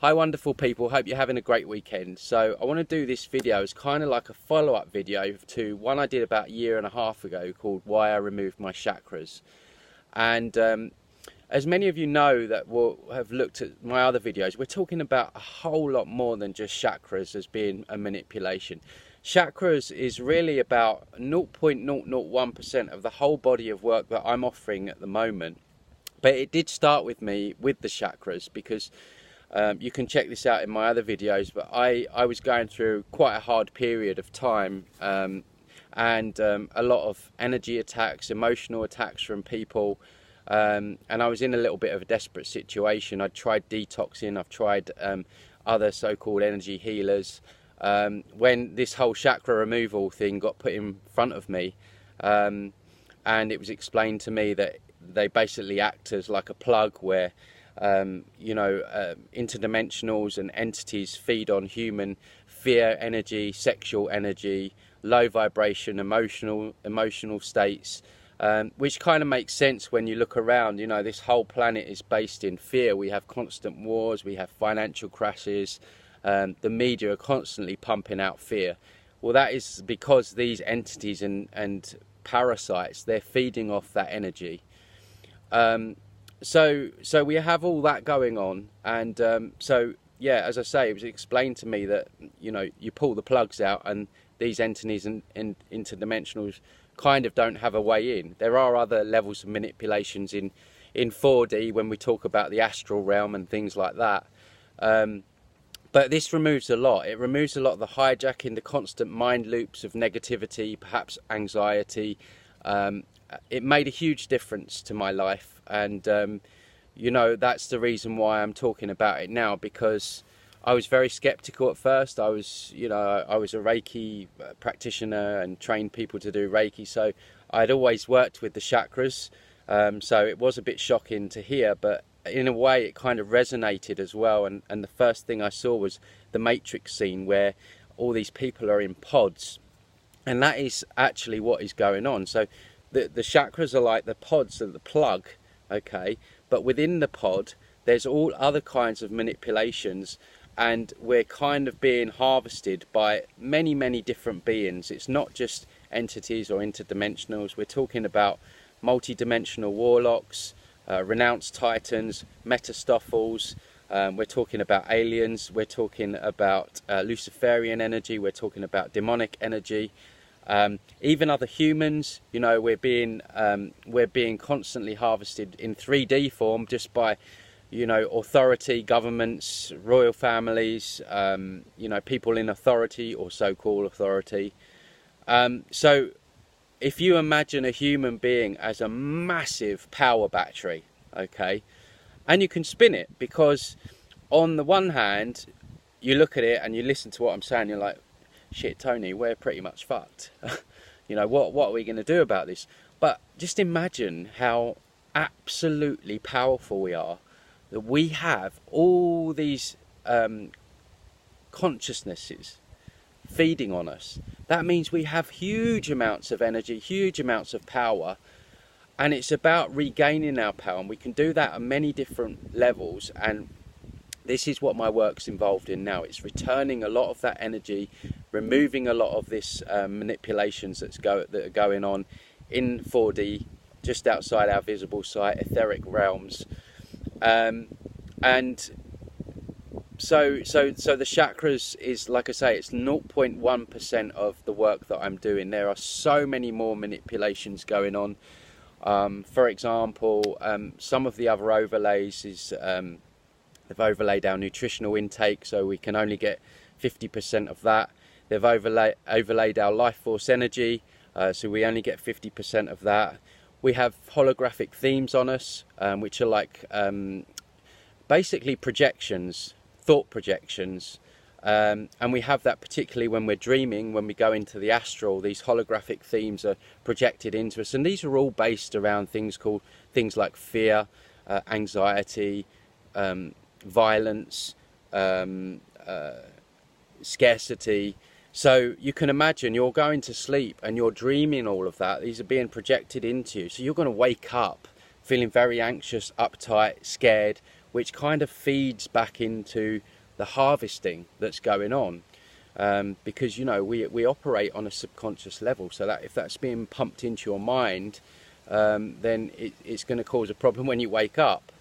Hi wonderful people, hope you're having a great weekend. So I want to do this video as kind of like a follow-up video to one I did about a year and a half ago called Why I Removed My Chakras. And as many of you know that will have looked at my other videos, we're talking about a whole lot more than just chakras as being a manipulation. Chakras is really about 0.001% of the whole body of work that I'm offering at the moment. But it did start with me with the chakras because you can check this out in my other videos, but I was going through quite a hard period of time and a lot of energy attacks, emotional attacks from people, and I was in a little bit of a desperate situation. I'd tried detoxing, I've tried other so-called energy healers. When this whole chakra removal thing got put in front of me, and it was explained to me that they basically act as like a plug where interdimensionals and entities feed on human fear energy, sexual energy, low vibration, emotional states, which kind of makes sense when you look around. You know, this whole planet is based in fear. We have constant wars, we have financial crashes, the media are constantly pumping out fear. Well, that is because these entities and parasites, they're feeding off that energy. So we have all that going on, and so yeah, as I say, it was explained to me that you pull the plugs out and these entities and interdimensionals kind of don't have a way in. There are other levels of manipulations in 4D when we talk about the astral realm and things like that, but this removes a lot. It removes a lot of the hijacking, the constant mind loops of negativity, perhaps anxiety. It made a huge difference to my life, and that's the reason why I'm talking about it now, because I was very skeptical at first. I was a Reiki practitioner and trained people to do Reiki, so I'd always worked with the chakras, so it was a bit shocking to hear, but in a way it kind of resonated as well. And the first thing I saw was the Matrix scene where all these people are in pods, and that is actually what is going on. So the chakras are like the pods of the plug, okay, but within the pod there's all other kinds of manipulations, and we're kind of being harvested by many different beings. It's not just entities or interdimensionals. We're talking about multi-dimensional warlocks, renounced titans, metastoffels, we're talking about aliens, we're talking about Luciferian energy, we're talking about demonic energy. Even other humans, we're being constantly harvested in 3D form just by, authority, governments, royal families, people in authority or so-called authority. So if you imagine a human being as a massive power battery, okay, and you can spin it, because on the one hand, you look at it and you listen to what I'm saying, you're like, shit, Tony, we're pretty much fucked. What are we going to do about this? But just imagine how absolutely powerful we are, that we have all these consciousnesses feeding on us. That means we have huge amounts of energy, huge amounts of power, and it's about regaining our power, and we can do that on many different levels. And this is what my work's involved in now. It's returning a lot of that energy, removing a lot of this manipulations that are going on in 4D, just outside our visible sight, etheric realms. And so the chakras is, like I say, it's 0.1% of the work that I'm doing. There are so many more manipulations going on. For example, some of the other overlays is they've overlaid our nutritional intake, so we can only get 50% of that. They've overlaid our life force energy, so we only get 50% of that. We have holographic themes on us, which are like basically projections, thought projections, and we have that particularly when we're dreaming. When we go into the astral, these holographic themes are projected into us, and these are all based around things like fear, anxiety, violence, scarcity. So you can imagine you're going to sleep and you're dreaming all of that. These are being projected into you. So you're going to wake up feeling very anxious, uptight, scared, which kind of feeds back into the harvesting that's going on. Because, you know, we operate on a subconscious level, so that if that's being pumped into your mind, then it's going to cause a problem when you wake up.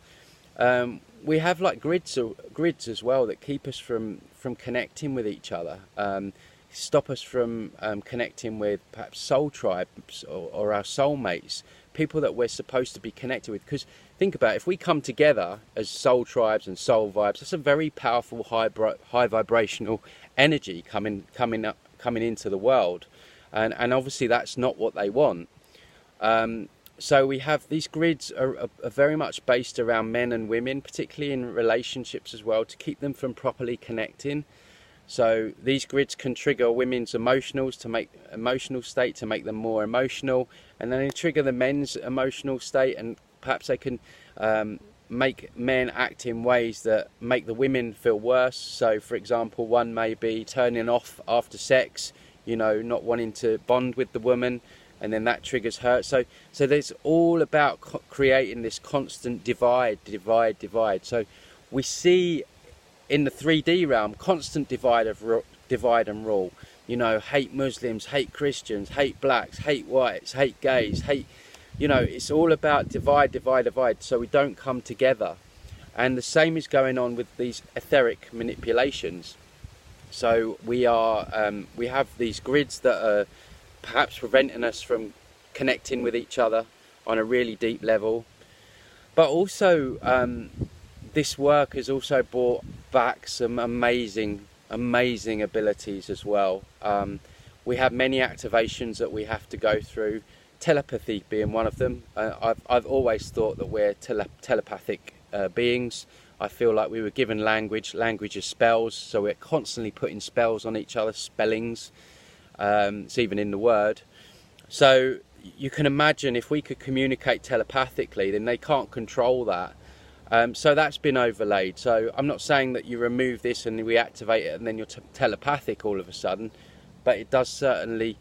We have like grids as well that keep us from connecting with each other, stop us from connecting with perhaps soul tribes or our soulmates, people that we're supposed to be connected with. Because think about it, if we come together as soul tribes and soul vibes, that's a very powerful high vibrational energy coming into the world, and obviously that's not what they want. So we have these grids are very much based around men and women, particularly in relationships as well, to keep them from properly connecting. So these grids can trigger women's emotional state to make them more emotional, and then they trigger the men's emotional state, and perhaps they can make men act in ways that make the women feel worse. So for example, one may be turning off after sex, you know, not wanting to bond with the woman, and then that triggers her. So there's all about creating this constant divide. So we see in the 3D realm constant divide and rule. You know, hate Muslims, hate Christians, hate blacks, hate whites, hate gays, hate, you know, it's all about divide, so we don't come together. And the same is going on with these etheric manipulations. So we have these grids that are perhaps preventing us from connecting with each other on a really deep level. But also, this work has also brought back some amazing abilities as well. We have many activations that we have to go through, telepathy being one of them. I've always thought that we're telepathic beings. I feel like we were given language is spells, so we're constantly putting spells on each other, spellings. It's even in the word. So you can imagine if we could communicate telepathically, then they can't control that. So that's been overlaid. So I'm not saying that you remove this and we activate it and then you're telepathic all of a sudden, but it does certainly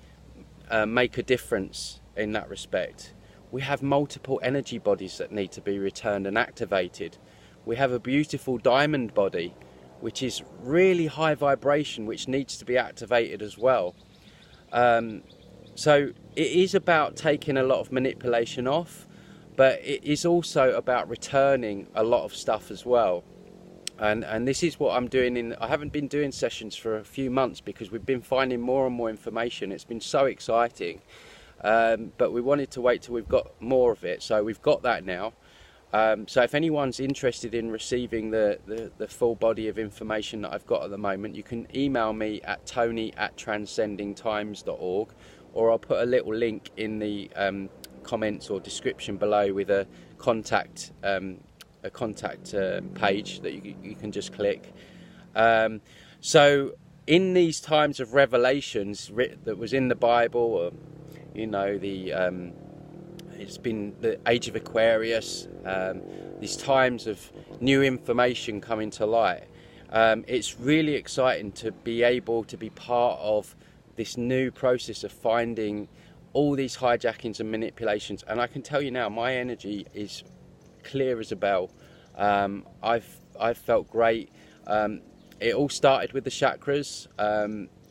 make a difference in that respect. We have multiple energy bodies that need to be returned and activated. We have a beautiful diamond body, which is really high vibration, which needs to be activated as well. So it is about taking a lot of manipulation off, but it is also about returning a lot of stuff as well. And this is what I'm doing. I haven't been doing sessions for a few months because we've been finding more and more information. It's been so exciting, but we wanted to wait till we've got more of it. So we've got that now. So if anyone's interested in receiving the full body of information that I've got at the moment, you can email me at tony@transcendingtimes.org, or I'll put a little link in the comments or description below with a contact page that you can just click. So in these times of revelations that was in the Bible, or you know, it's been the age of Aquarius, these times of new information coming to light. It's really exciting to be able to be part of this new process of finding all these hijackings and manipulations. And I can tell you now, my energy is clear as a bell. I've felt great. It all started with the chakras.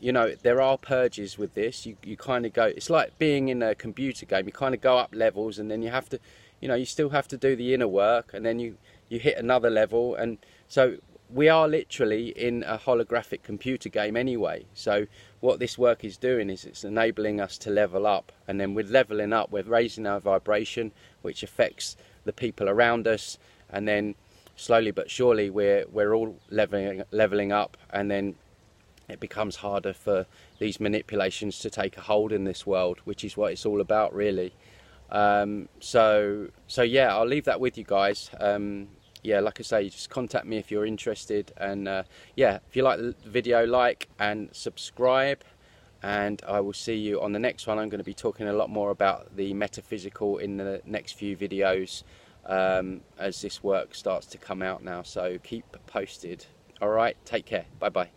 You know, there are purges with this. You kind of go, it's like being in a computer game. You kind of go up levels, and then you have to, you know, you still have to do the inner work, and then you hit another level. And so we are literally in a holographic computer game anyway. So what this work is doing is it's enabling us to level up, and then with leveling up, we're raising our vibration, which affects the people around us, and then slowly but surely we're all leveling up, and then it becomes harder for these manipulations to take a hold in this world, which is what it's all about, really. So yeah, I'll leave that with you guys. Yeah, like I say, just contact me if you're interested, and yeah, if you like the video, like and subscribe, and I will see you on the next one. I'm going to be talking a lot more about the metaphysical in the next few videos, as this work starts to come out now, so keep posted. All right, take care, bye bye.